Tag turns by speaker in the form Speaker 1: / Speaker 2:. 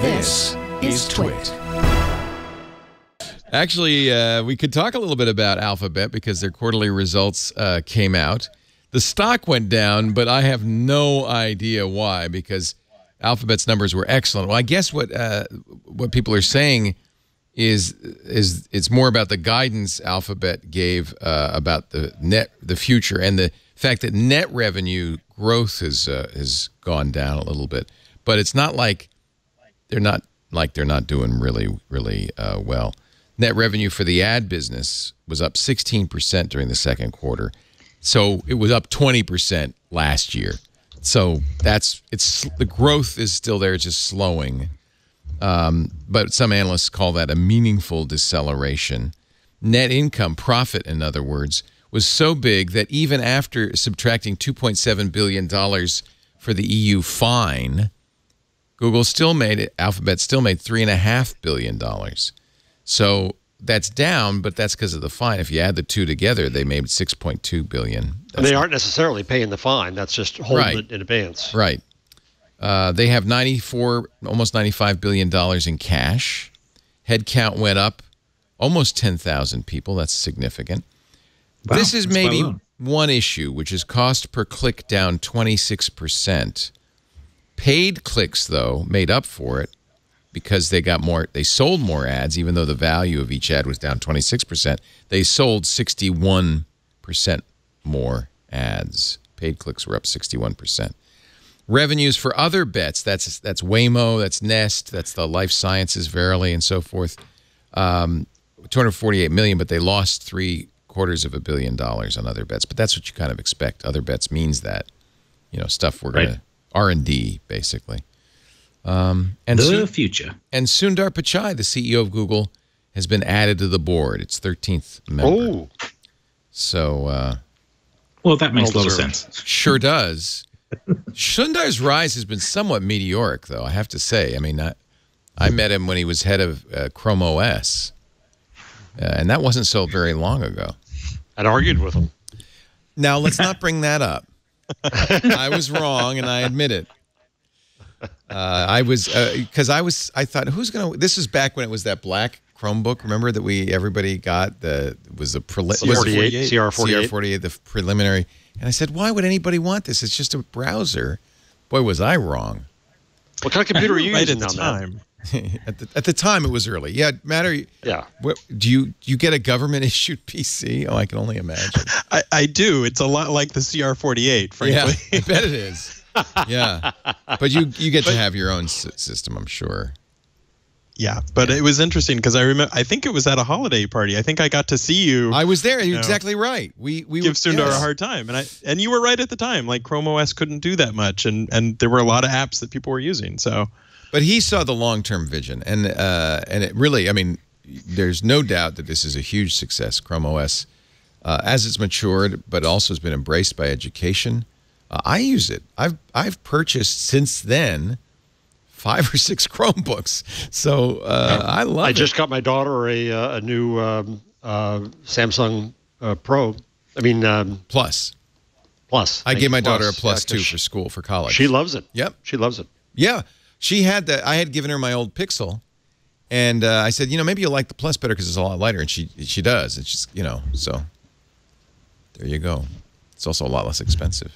Speaker 1: This is TWiT.
Speaker 2: Actually, we could talk a little bit about Alphabet because their quarterly results came out. The stock went down, but I have no idea why, because Alphabet's numbers were excellent. Well, I guess what people are saying is it's more about the guidance Alphabet gave about the future, and the fact that net revenue growth has gone down a little bit. But it's not like they're not doing really well. Net revenue for the ad business was up 16% during the second quarter. So it was up 20% last year. So the growth is still there, it's just slowing. But some analysts call that a meaningful deceleration. Net income, profit, in other words, was so big that even after subtracting $2.7 billion for the EU fine, Alphabet still made $3.5 billion. So that's down, but that's because of the fine. If you add the two together, they made $6.2 billion.
Speaker 3: And they aren't necessarily paying the fine. That's just holding it in advance.
Speaker 2: Right. They have almost $95 billion in cash. Headcount went up almost 10,000 people. That's significant. Wow, this is maybe one issue, which is cost per click down 26%. Paid clicks, though, made up for it because they sold more ads, even though the value of each ad was down 26%. They sold 61% more ads. Paid clicks were up 61%. Revenues for other bets, that's Waymo, that's Nest, that's the life sciences, Verily, and so forth, $248 million, but they lost $750 million on other bets. But that's what you kind of expect. Other bets means that, stuff we're going to, R&D, basically. And
Speaker 1: the future.
Speaker 2: And Sundar Pichai, the CEO of Google, has been added to the board. It's 13th member. Oh. So,
Speaker 1: well, that makes a lot of sense.
Speaker 2: Sure does. Sundar's rise has been somewhat meteoric, though, I have to say. I mean, I met him when he was head of Chrome OS, and that wasn't so very long ago.
Speaker 3: I'd argued with him.
Speaker 2: Now, let's not bring that up. I was wrong, and I admit it. I thought, who's going to, this is back when it was that black Chromebook, remember, that everybody got, CR48, the preliminary. And I said, why would anybody want this? It's just a browser. Boy, was I wrong.
Speaker 3: What kind of computer were you using
Speaker 4: at the time?
Speaker 2: At the time, it was early. Yeah, Matt, do you get a government-issued PC? Oh, I can only imagine.
Speaker 4: I do. It's a lot like the CR48, frankly.
Speaker 2: Yeah, I bet it is. Yeah. But you get to have your own system, I'm sure.
Speaker 4: Yeah, but it was interesting because I think it was at a holiday party. I think I got to see you.
Speaker 2: I was there. You're exactly right. We
Speaker 4: give Sundar a hard time, and you were right at the time. Like Chrome OS couldn't do that much, and there were a lot of apps that people were using. So,
Speaker 2: but he saw the long-term vision, and it really, I mean, there's no doubt that this is a huge success. Chrome OS, as it's matured, but also has been embraced by education. I use it. I've purchased since then 5 or 6 Chromebooks, so I love it.
Speaker 3: I just got my daughter a new Samsung Pro. I mean
Speaker 2: Plus.
Speaker 3: I
Speaker 2: gave my daughter a Plus too for school, for college.
Speaker 3: She loves it.
Speaker 2: Yep,
Speaker 3: she loves it.
Speaker 2: Yeah, she had that. I had given her my old Pixel, and I said, maybe you'll like the Plus better because it's a lot lighter, and she does. And she's, so there you go. It's also a lot less expensive.